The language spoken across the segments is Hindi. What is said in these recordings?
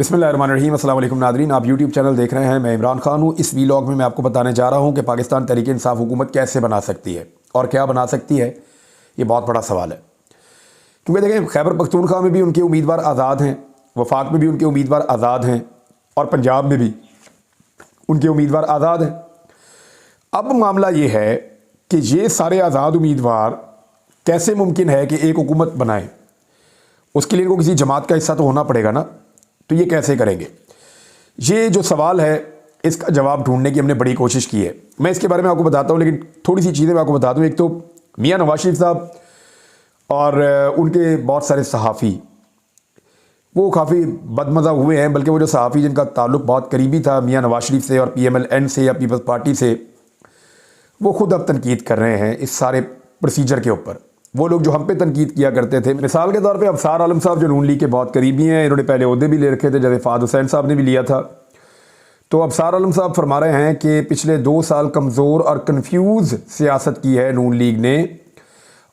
बिस्मिल्लाहिर्रहमानिर्रहीम। अस्सलाम वालेकुम नादरीन, आप यूट्यूब चैनल देख रहे हैं। मैं इमरान खान हूँ। इस वीलॉग में मैं आपको बताने जा रहा हूँ कि पाकिस्तान तहरीक इंसाफ हुकूमत कैसे बना सकती है और क्या बना सकती है। ये बहुत बड़ा सवाल है, क्योंकि देखें, खैबर पख्तूनख्वा में भी उनके उम्मीदवार आज़ाद हैं, वफाक में भी उनके उम्मीदवार आज़ाद हैं और पंजाब में भी उनके उम्मीदवार आज़ाद हैं। अब मामला ये है कि ये सारे आज़ाद उम्मीदवार कैसे मुमकिन है कि एक हुकूमत बनाएं। उसके लिए इनको किसी जमात का हिस्सा तो होना पड़ेगा ना, तो ये कैसे करेंगे? ये जो सवाल है, इसका जवाब ढूंढने की हमने बड़ी कोशिश की है। मैं इसके बारे में आपको बताता हूँ, लेकिन थोड़ी सी चीज़ें मैं आपको बता दूँ। एक तो मियाँ नवाज शरीफ साहब और उनके बहुत सारे सहाफ़ी वो काफ़ी बदमज़ा हुए हैं, बल्कि वो जो सहाफ़ी जिनका ताल्लुक़ बहुत करीबी था मियाँ नवाज शरीफ से और PMLN से या पीपल्स पार्टी से, वो ख़ुद अब तनकीद कर रहे हैं इस सारे प्रोसीजर के ऊपर। वो लोग जो हम पे तनकीद किया करते थे, मिसाल के तौर पे अफसार आलम साहब जो नून लीग के बहुत करीबी हैं, इन्होंने पहले ओहदे भी ले रखे थे, जैसे फ़ाद हुसैन साहब ने भी लिया था। तो अफसार आलम साहब फरमा रहे हैं कि पिछले 2 साल कमज़ोर और कन्फ्यूज़ सियासत की है नून लीग ने,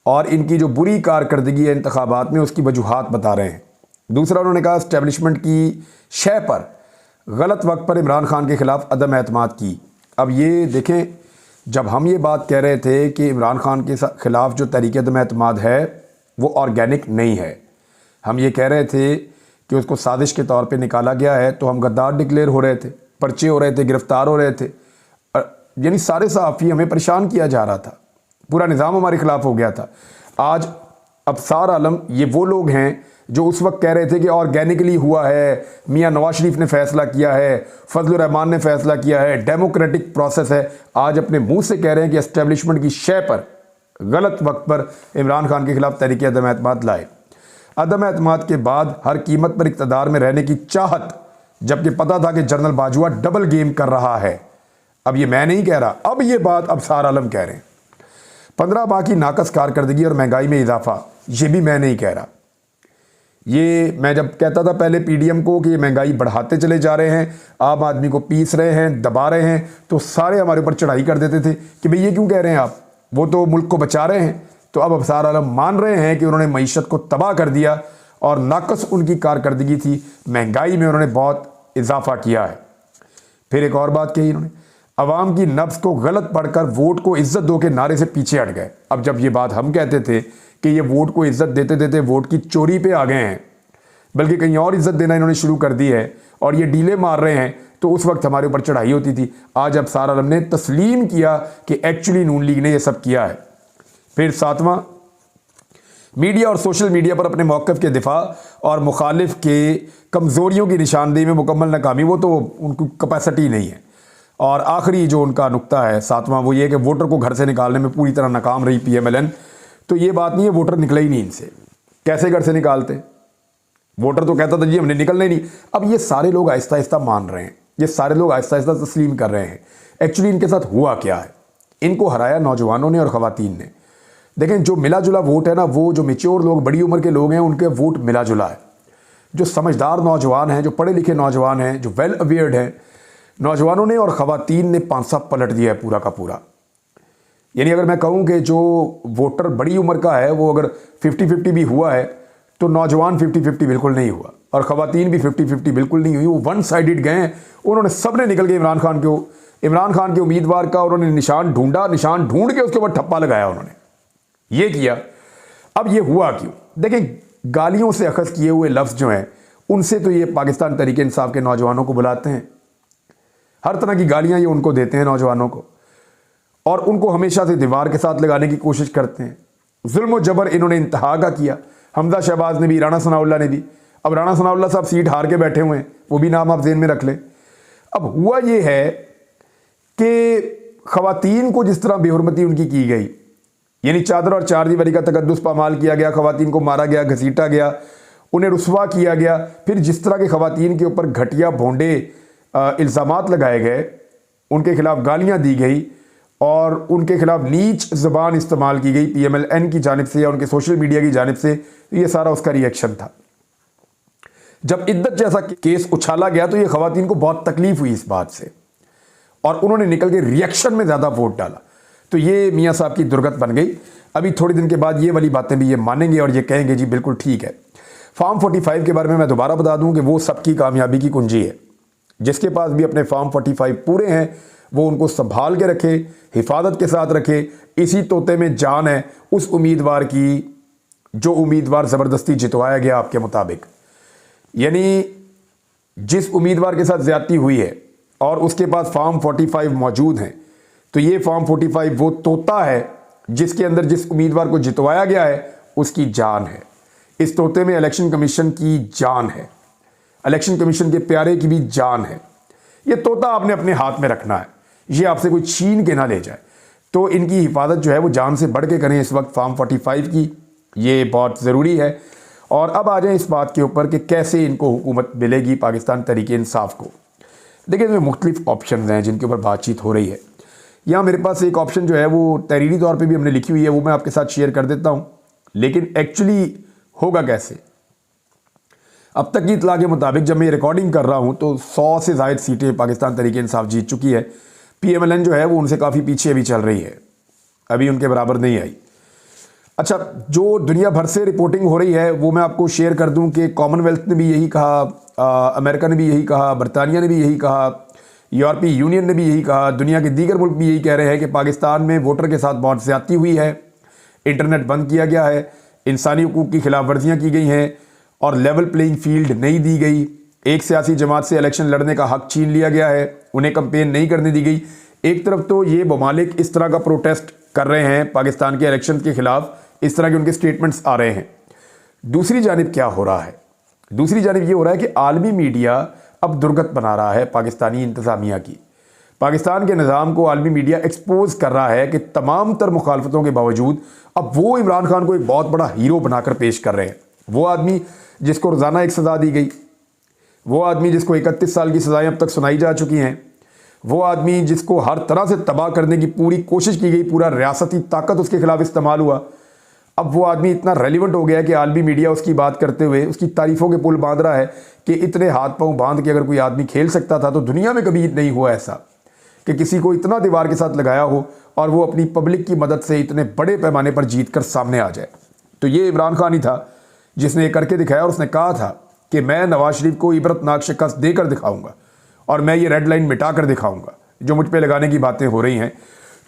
और इनकी जो बुरी कारकर्दगी है इंतखाबात में, उसकी वजूहात बता रहे हैं। दूसरा, उन्होंने कहा इस्टेब्लिशमेंट की शय पर गलत वक्त पर इमरान खान के ख़िलाफ़ अदम एतमाद की। अब ये देखें, जब हम ये बात कह रहे थे कि इमरान खान के ख़िलाफ़ जो तहरीक अदम एतमाद है वो ऑर्गेनिक नहीं है, हम ये कह रहे थे कि उसको साजिश के तौर पे निकाला गया है, तो हम गद्दार डिक्लेयर हो रहे थे, पर्चे हो रहे थे, गिरफ़्तार हो रहे थे, यानी सारे सहाफ़ी हमें परेशान किया जा रहा था, पूरा निज़ाम हमारे ख़िलाफ़ हो गया था। आज अफसार आलम ये वो लोग हैं जो उस वक्त कह रहे थे कि ऑर्गेनिकली हुआ है, मियाँ नवाज शरीफ ने फ़ैसला किया है, फजलुर रहमान ने फ़ैसला किया है, डेमोक्रेटिक प्रोसेस है। आज अपने मुंह से कह रहे हैं कि एस्टेब्लिशमेंट की शय पर गलत वक्त पर इमरान खान के ख़िलाफ़ तहरीक अदम एतमाद लाए। अदम एतमाद के बाद हर कीमत पर इक़्तिदार में रहने की चाहत, जबकि पता था कि जनरल बाजवा डबल गेम कर रहा है। अब ये मैं नहीं कह रहा, अब ये बात अफसार आलम कह रहे हैं। 15 माह की नाकस कारकर्दगी और महंगाई में इजाफा, ये भी मैं नहीं कह रहा। ये मैं जब कहता था पहले PDM को कि ये महंगाई बढ़ाते चले जा रहे हैं, आम आदमी को पीस रहे हैं, दबा रहे हैं, तो सारे हमारे ऊपर चढ़ाई कर देते थे कि भाई ये क्यों कह रहे हैं आप, वो तो मुल्क को बचा रहे हैं। तो अब अफसार आलम मान रहे हैं कि उन्होंने मईशत को तबाह कर दिया और नाकस उनकी कारकर्दगी थी, महंगाई में उन्होंने बहुत इजाफा किया है। फिर एक और बात कही इन्होंने, अवाम की नफ्स को गलत पढ़कर वोट को इज्जत दो के नारे से पीछे हट गए। अब जब ये बात हम कहते थे कि ये वोट को इज्जत देते देते वोट की चोरी पे आ गए हैं, बल्कि कहीं और इज्जत देना इन्होंने शुरू कर दी है और ये डीले मार रहे हैं, तो उस वक्त हमारे ऊपर चढ़ाई होती थी। आज अफसार आलम ने तस्लीम किया कि एक्चुअली नून लीग ने ये सब किया है। फिर 7वां, मीडिया और सोशल मीडिया पर अपने मौक़िफ़ के दिफा और मुखालिफ के कमज़ोरियों की निशानदेही में मुकम्मल नाकामी, वो तो उनकी कैपेसिटी नहीं है। और आखिरी जो उनका नुक्ता है 7वां, वो ये कि वोटर को घर से निकालने में पूरी तरह नाकाम रही PMLN। तो ये बात नहीं है, वोटर निकले ही नहीं इनसे। कैसे घर से निकालते? वोटर तो कहता था जी हमने निकलना ही नहीं। अब ये सारे लोग आहिस्ता आहिस्ता मान रहे हैं, ये सारे लोग आहिस्ता आहिस्ता तस्लीम कर रहे हैं। एक्चुअली इनके साथ हुआ क्या है, इनको हराया नौजवानों ने और ख़वातीन ने। देखें, जो मिला जुला वोट है ना, वो जो मेच्योर लोग, बड़ी उम्र के लोग हैं, उनके वोट मिला जुला है। जो समझदार नौजवान हैं, जो पढ़े लिखे नौजवान हैं, जो वेल अवेयर्ड हैं, नौजवानों ने और ख़वातीन ने पांसा पलट दिया है पूरा का पूरा। यानी अगर मैं कहूँ कि जो वोटर बड़ी उम्र का है वो अगर 50-50 भी हुआ है, तो नौजवान 50-50 बिल्कुल नहीं हुआ और ख़वातीन भी 50-50 बिल्कुल नहीं हुई। वो वन साइडेड गए हैं। उन्होंने सब ने निकल के इमरान खान के उम्मीदवार का उन्होंने निशान ढूंढा, निशान ढूंढ के उसके ऊपर ठप्पा लगाया, उन्होंने ये किया। अब ये हुआ क्यों? देखें, गालियों से अखज़ किए हुए लफ्ज़ जो हैं, उनसे तो ये पाकिस्तान तहरीक इंसाफ के नौजवानों को बुलाते हैं। हर तरह की गालियाँ ये उनको देते हैं नौजवानों को, और उनको हमेशा से दीवार के साथ लगाने की कोशिश करते हैं। जुल्म व जबर इन्होंने इंतहा का किया। हमजा शहबाज ने भी, राना सनाउल्लाह ने भी। अब राना सनाउल्लाह साहब सीट हार के बैठे हुए हैं, वो भी नाम आप ज़हन में रख लें। अब हुआ ये है कि ख़वातीन को जिस तरह बेहुरमती उनकी की गई, यानी चादर और चार दीवारी का तकद्दुस पामाल किया गया, ख़वातीन को मारा गया, घसीटा गया, उन्हें रुस्वा किया गया। फिर जिस तरह के ख़वातीन के ऊपर घटिया भोंडे इल्ज़ामात लगाए गए, उनके खिलाफ गालियाँ दी गई और उनके खिलाफ नीच ज़बान इस्तेमाल की गई PMLN की जानिब से या उनके सोशल मीडिया की जानिब से, ये सारा उसका रिएक्शन था। जब इद्दत जैसा केस उछाला गया तो ये ख़वातीन को बहुत तकलीफ हुई इस बात से और उन्होंने निकल के रिएक्शन में ज़्यादा वोट डाला, तो ये मियाँ साहब की दुर्गत बन गई। अभी थोड़े दिन के बाद ये वाली बातें भी ये मानेंगे और ये कहेंगे जी बिल्कुल ठीक है। फॉर्म 45 के बारे में मैं दोबारा बता दूं कि वो सबकी कामयाबी की कुंजी है। जिसके पास भी अपने फॉर्म 45 पूरे हैं वो उनको संभाल के रखे, हिफाजत के साथ रखे। इसी तोते में जान है उस उम्मीदवार की जो उम्मीदवार ज़बरदस्ती जितवाया गया आपके मुताबिक। यानी जिस उम्मीदवार के साथ ज़्यादती हुई है और उसके पास फॉर्म 45 मौजूद हैं, तो ये फॉर्म 45 वो तोता है जिसके अंदर जिस उम्मीदवार को जितवाया गया है उसकी जान है। इस तोते में इलेक्शन कमीशन की जान है, इलेक्शन कमीशन के प्यारे की भी जान है। ये तोता आपने अपने हाथ में रखना है, ये आपसे कोई छीन के ना ले जाए। तो इनकी हिफाजत जो है वो जान से बढ़ के करें इस वक्त फॉर्म 45 की, ये बहुत ज़रूरी है। और अब आ जाए इस बात के ऊपर कि कैसे इनको हुकूमत मिलेगी पाकिस्तान तहरीक इंसाफ को। देखिए इसमें मुख्तलिफ ऑप्शन हैं जिनके ऊपर बातचीत हो रही है। यहाँ मेरे पास एक ऑप्शन जो है वो तहरीरी तौर पे भी हमने लिखी हुई है, वो मैं आपके साथ शेयर कर देता हूँ। लेकिन एक्चुअली होगा कैसे, अब तक की इतला के मुताबिक जब मैं रिकॉर्डिंग कर रहा हूँ तो 100 से ज़ायद सीटें पाकिस्तान तहरीक इंसाफ जीत चुकी है। PMLN जो है वो उनसे काफ़ी पीछे अभी चल रही है, अभी उनके बराबर नहीं आई। अच्छा, जो दुनिया भर से रिपोर्टिंग हो रही है वो मैं आपको शेयर कर दूं कि कॉमनवेल्थ ने भी यही कहा, अमेरिका ने भी यही कहा, बरतानिया ने भी यही कहा, यूरोपीय यूनियन ने भी यही कहा, दुनिया के दीगर मुल्क भी यही कह रहे हैं कि पाकिस्तान में वोटर के साथ बहुत ज़्यादती हुई है, इंटरनेट बंद किया गया है, इंसानी हुकूक की खिलाफ वर्जियाँ की गई हैं और लेवल प्लेइंग फील्ड नहीं दी गई। एक सियासी जमात से इलेक्शन लड़ने का हक छीन लिया गया है, उन्हें कंपेन नहीं करने दी गई। एक तरफ तो ये ममालिक इस तरह का प्रोटेस्ट कर रहे हैं पाकिस्तान के इलेक्शन के खिलाफ, इस तरह के उनके स्टेटमेंट्स आ रहे हैं। दूसरी जानिब क्या हो रहा है, दूसरी जानिब ये हो रहा है कि आलमी मीडिया अब दुर्गत बना रहा है पाकिस्तानी इंतज़ामिया की। पाकिस्तान के निज़ाम को आलमी मीडिया एक्सपोज कर रहा है कि तमाम तर मुखालफतों के बावजूद अब वो इमरान खान को एक बहुत बड़ा हीरो बनाकर पेश कर रहे हैं। वो आदमी जिसको रोज़ाना एक सज़ा दी गई, वो आदमी जिसको 31 साल की सज़ाएँ अब तक सुनाई जा चुकी हैं, वो आदमी जिसको हर तरह से तबाह करने की पूरी कोशिश की गई, पूरा रियासती ताकत उसके खिलाफ इस्तेमाल हुआ, अब वो आदमी इतना रेलिवेंट हो गया है कि आलमी मीडिया उसकी बात करते हुए उसकी तारीफ़ों के पुल बांध रहा है कि इतने हाथ पांव बांध के अगर कोई आदमी खेल सकता था तो दुनिया में कभी नहीं हुआ ऐसा कि किसी को इतना दीवार के साथ लगाया हो और वो अपनी पब्लिक की मदद से इतने बड़े पैमाने पर जीत कर सामने आ जाए। तो ये इमरान खान ही था जिसने ये करके दिखाया और उसने कहा था कि मैं नवाज शरीफ को इबरतनाक शिकस्त देकर दिखाऊंगा और मैं ये रेड लाइन मिटा कर दिखाऊंगा जो मुझ पर लगाने की बातें हो रही हैं।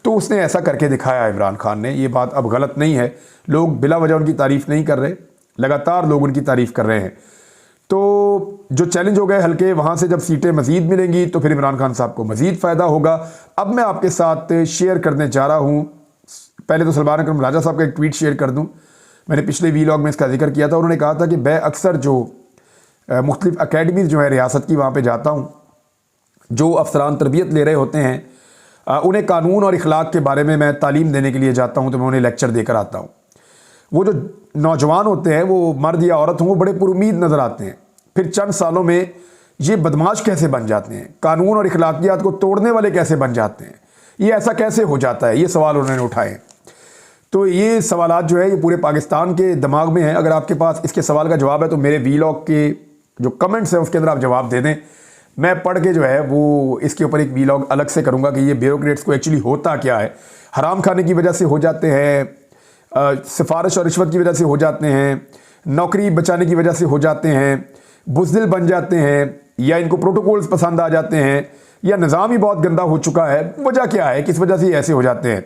तो उसने ऐसा करके दिखाया इमरान खान ने। ये बात अब गलत नहीं है, लोग बिला वजह उनकी तारीफ़ नहीं कर रहे, लगातार लोग उनकी तारीफ़ कर रहे हैं। तो जो चैलेंज हो गए हल्के, वहाँ से जब सीटें मज़ीद मिलेंगी तो फिर इमरान खान साहब को मज़ीद फ़ायदा होगा। अब मैं आपके साथ शेयर करने जा रहा हूँ, पहले तो सलमान अकरम राजा साहब का एक ट्वीट शेयर कर दूँ। मैंने पिछले वीलॉग में इसका जिक्र किया था, उन्होंने कहा था कि मैं अक्सर जो मुख्तलिफ अकेडमीज़ जो है रियासत की वहाँ पर जाता हूँ, जो अफसरान तरबियत ले रहे होते हैं उन्हें कानून और इखलाक के बारे में मैं तालीम देने के लिए जाता हूं, तो मैं उन्हें लेक्चर देकर आता हूं। वो जो नौजवान होते हैं, वो मर्द या औरत हों, वो बड़े पुरुमीद नज़र आते हैं, फिर चंद सालों में ये बदमाश कैसे बन जाते हैं, कानून और इखलाकियात को तोड़ने वाले कैसे बन जाते हैं, ये ऐसा कैसे हो जाता है, ये सवाल उन्होंने उठाए। तो ये सवालात जो है ये पूरे पाकिस्तान के दिमाग में हैं। अगर आपके पास इसके सवाल का जवाब है तो मेरे वीलॉग के जो कमेंट्स हैं उसके अंदर आप जवाब दे दें, मैं पढ़ के जो है वो इसके ऊपर एक वीलॉग अलग से करूंगा कि ये ब्यूरोक्रेट्स को एक्चुअली होता क्या है। हराम खाने की वजह से हो जाते हैं, सिफारिश और रिश्वत की वजह से हो जाते हैं, नौकरी बचाने की वजह से हो जाते हैं, बुज़दिल बन जाते हैं, या इनको प्रोटोकॉल्स पसंद आ जाते हैं, या निज़ाम ही बहुत गंदा हो चुका है। वजह क्या है, किस वजह से ऐसे हो जाते हैं।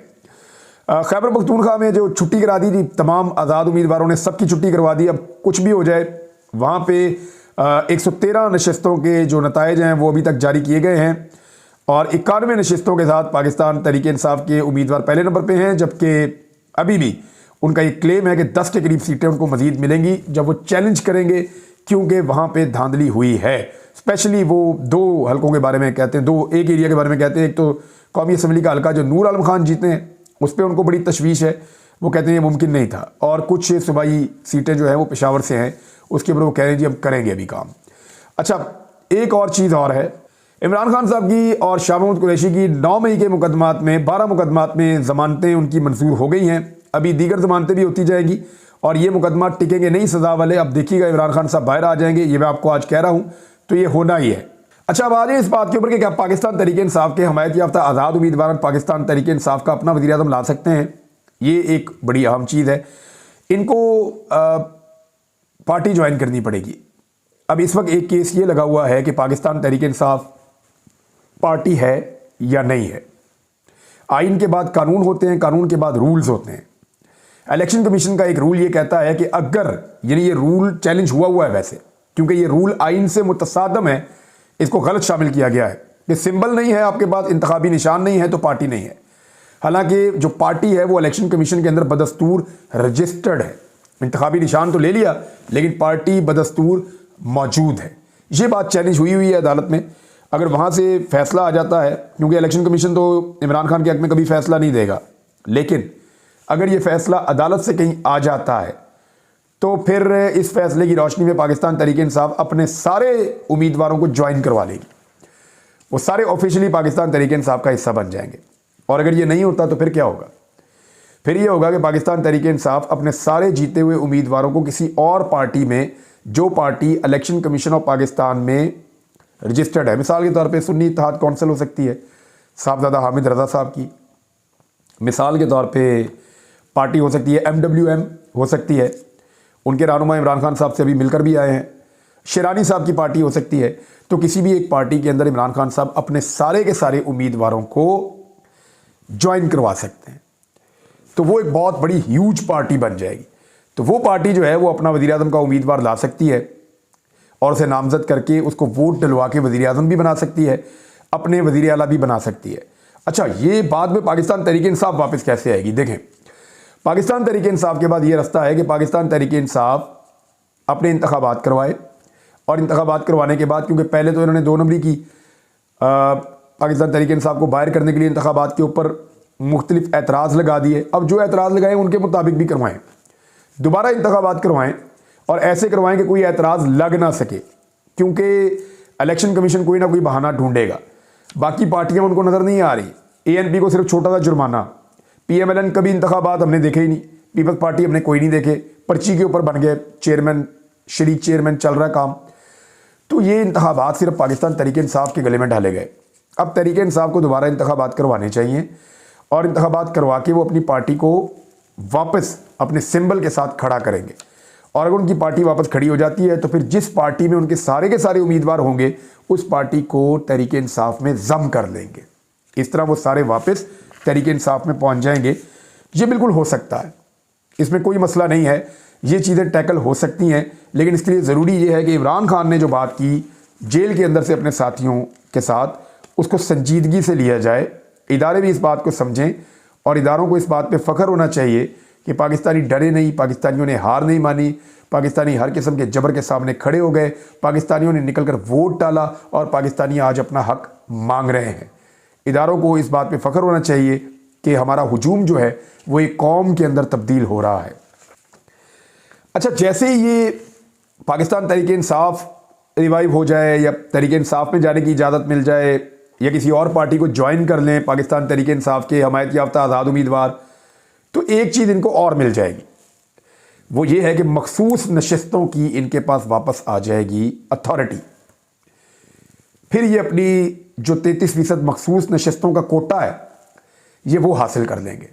खैबर पख्तूनख्वा में जो छुट्टी करा दी थी तमाम आज़ाद उम्मीदवारों ने, सबकी छुट्टी करवा दी। अब कुछ भी हो जाए, वहाँ पे 113 नशस्तों के जो नताइज हैं वो अभी तक जारी किए गए हैं और 91 नशस्तों के साथ पाकिस्तान तहरीक इंसाफ के उम्मीदवार पहले नंबर पे हैं, जबकि अभी भी उनका एक क्लेम है कि 10 के करीब सीटें उनको मजीद मिलेंगी जब वो चैलेंज करेंगे, क्योंकि वहाँ पे धांधली हुई है। स्पेशली वो 2 हलकों के बारे में कहते हैं, एक एरिया के बारे में कहते हैं। एक तो कौमी असम्बली का हल्का जो नूर आलम खान जीते हैं उस पर उनको बड़ी तशवीश है, वो कहते हैं ये मुमकिन नहीं था। और कुछ सूबाई सीटें जो हैं वो पेशावर से हैं, उसके ऊपर वो कह रहे हैं जी हम करेंगे अभी काम। अच्छा, एक और चीज़ और है, इमरान खान साहब की और शाह महमूद कुरैशी की 9 मई के मुकदमात में 12 मुकदमात में ज़मानतें उनकी मंजूर हो गई हैं। अभी दीगर ज़मानतें भी होती जाएंगी और ये मुकदमा टिकेंगे नहीं सज़ा वाले। अब देखिएगा इमरान खान साहब बाहर आ जाएंगे, ये मैं आपको आज कह रहा हूँ, तो ये होना ही है। अच्छा, अब आ जाए इस बात के ऊपर कि क्या पाकिस्तान तहरीक इंसाफ के हमायत याफ्ता आज़ाद उम्मीदवार पाकिस्तान तहरीक इंसाफ का अपना वज़ीर-ए-आज़म ला सकते हैं। ये एक बड़ी अहम चीज़ है। इनको पार्टी ज्वाइन करनी पड़ेगी। अब इस वक्त एक केस ये लगा हुआ है कि पाकिस्तान तहरीक इंसाफ पार्टी है या नहीं है। आइन के बाद कानून होते हैं, कानून के बाद रूल्स होते हैं। इलेक्शन कमीशन का एक रूल ये कहता है कि अगर, यानी ये रूल चैलेंज हुआ है वैसे, क्योंकि ये रूल आइन से मुतसादम है, इसको गलत शामिल किया गया है कि सिंबल नहीं है आपके पास, इंतखाबी निशान नहीं है तो पार्टी नहीं है। हालांकि जो पार्टी है वो इलेक्शन कमीशन के अंदर बदस्तूर रजिस्टर्ड है। इंतखाबी निशान तो ले लिया लेकिन पार्टी बदस्तूर मौजूद है। ये बात चैलेंज हुई है अदालत में। अगर वहाँ से फैसला आ जाता है, क्योंकि इलेक्शन कमीशन तो इमरान खान के हक में कभी फैसला नहीं देगा, लेकिन अगर ये फैसला अदालत से कहीं आ जाता है तो फिर इस फैसले की रोशनी में पाकिस्तान तहरीक इंसाफ अपने सारे उम्मीदवारों को ज्वाइन करवा लेगी। वो सारे ऑफिशियली पाकिस्तान तहरीक इंसाफ का हिस्सा बन जाएंगे। और अगर ये नहीं होता तो फिर क्या होगा? फिर ये होगा कि पाकिस्तान तहरीक इंसाफ अपने सारे जीते हुए उम्मीदवारों को किसी और पार्टी में, जो party election commission of Pakistan में रजिस्टर्ड है, मिसाल के तौर पे सुन्नी इत्तेहाद कौंसिल हो सकती है साहबजादा हामिद रज़ा साहब की, मिसाल के तौर पे पार्टी हो सकती है MWM हो सकती है, उनके रहनुमा इमरान खान साहब से अभी मिलकर भी आए हैं, शेरानी साहब की पार्टी हो सकती है। तो किसी भी एक पार्टी के अंदर इमरान खान साहब अपने सारे के सारे उम्मीदवारों को ज्वाइन करवा सकते हैं। तो वो एक बहुत बड़ी ह्यूज पार्टी बन जाएगी। तो वो पार्टी जो है वो अपना वज़ीर आज़म का उम्मीदवार ला सकती है और उसे नामजद करके उसको वोट डलवा के वज़ीर आज़म भी बना सकती है, अपने वज़ीर आला भी बना सकती है। अच्छा, ये बाद में पाकिस्तान तहरीक इंसाफ वापस कैसे आएगी? देखें, पाकिस्तान तहरीक इंसाफ के बाद ये रास्ता है कि पाकिस्तान तहरीक इंसाफ अपने इंतखाबात करवाए, और इंतखाबात करवाने के बाद, क्योंकि पहले तो इन्होंने 2 नंबरी की पाकिस्तान तहरीक इंसाफ को बाहर करने के लिए इंतखाबात के ऊपर मुख्तलिफ एतराज़ लगा दिए। अब जो एतराज़ लगाए उनके मुताबिक भी करवाएं, दोबारा इंतखाबात करवाएं, और ऐसे करवाएं कि कोई एतराज़ लग ना सके, क्योंकि इलेक्शन कमीशन कोई ना कोई बहाना ढूंढेगा। बाकी पार्टियां उनको नज़र नहीं आ रही। ANP को सिर्फ छोटा सा जुर्माना, PMLN कभी इंतखाबात हमने देखे ही नहीं, पीपल्स पार्टी हमने कोई नहीं देखे, पर्ची के ऊपर बन गए चेयरमैन, शरीक चेयरमैन, चल रहा काम। तो ये इंतखाबात सिर्फ पाकिस्तान तहरीक इंसाफ के गले में डाले गए। अब तहरीक इंसाफ को दोबारा इंतखाबात करवाने चाहिए, और इंतखाबात करवा के वो अपनी पार्टी को वापस अपने सिंबल के साथ खड़ा करेंगे। और अगर उनकी पार्टी वापस खड़ी हो जाती है तो फिर जिस पार्टी में उनके सारे के सारे उम्मीदवार होंगे उस पार्टी को तहरीक इंसाफ में जम कर लेंगे। इस तरह वो सारे वापस तहरीक इंसाफ में पहुंच जाएंगे। ये बिल्कुल हो सकता है, इसमें कोई मसला नहीं है, ये चीज़ें टैकल हो सकती हैं। लेकिन इसके लिए ज़रूरी ये है कि इमरान खान ने जो बात की जेल के अंदर से अपने साथियों के साथ, उसको संजीदगी से लिया जाए। इदारे भी इस बात को समझें, और इदारों को इस बात पे फ़ख्र होना चाहिए कि पाकिस्तानी डरे नहीं, पाकिस्तानियों ने हार नहीं मानी, पाकिस्तानी हर किस्म के जबर के सामने खड़े हो गए, पाकिस्तानियों ने निकल कर वोट डाला, और पाकिस्तानी आज अपना हक मांग रहे हैं। इदारों को इस बात पे फ़ख्र होना चाहिए कि हमारा हुजूम जो है वो एक कौम के अंदर तब्दील हो रहा है। अच्छा, जैसे ही ये पाकिस्तान तहरीक इंसाफ रिवाइव हो जाए, या तहरीक इंसाफ में जाने की इजाज़त मिल जाए, या किसी और पार्टी को ज्वाइन कर लें पाकिस्तान तहरीक इंसाफ के हमायत याफ्ता आज़ाद उम्मीदवार, तो एक चीज़ इनको और मिल जाएगी। वो ये है कि मखसूस नशिस्तों की इनके पास वापस आ जाएगी अथॉरिटी। फिर ये अपनी जो 33% मखसूस नशिस्तों का कोटा है ये वो हासिल कर लेंगे।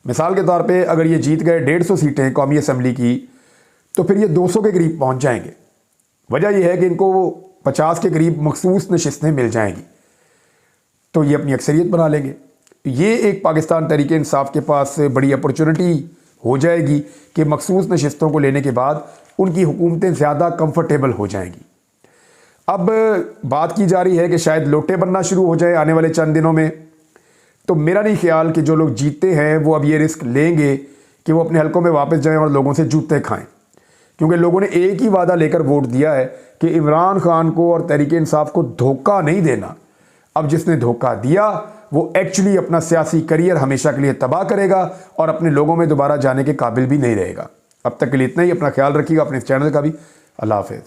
मिसाल के तौर पे अगर ये जीत गए 150 सीटें कौमी असम्बली की, तो फिर ये 200 के करीब पहुंच जाएंगे। वजह यह है कि इनको 50 के करीब मखसूस नशिस्तें मिल जाएंगी, तो ये अपनी अक्सरियत बना लेंगे। ये एक पाकिस्तान तहरीक इंसाफ के पास बड़ी अपॉर्चुनिटी हो जाएगी कि मखसूस नशिस्तों को लेने के बाद उनकी हुकूमतें ज़्यादा कंफर्टेबल हो जाएंगी। अब बात की जा रही है कि शायद लोटे बनना शुरू हो जाए आने वाले चंद दिनों में। तो मेरा नहीं ख्याल कि जो लोग जीतते हैं वो अब ये रिस्क लेंगे कि वो अपने हलकों में वापस जाएं और लोगों से जूते खाएं, क्योंकि लोगों ने एक ही वादा लेकर वोट दिया है कि इमरान खान को और तहरीक इंसाफ को धोखा नहीं देना। अब जिसने धोखा दिया वो एक्चुअली अपना सियासी करियर हमेशा के लिए तबाह करेगा और अपने लोगों में दोबारा जाने के काबिल भी नहीं रहेगा। अब तक के लिए इतना ही। अपना ख्याल रखिएगा, अपने इस चैनल का भी। अल्लाह हाफिज़।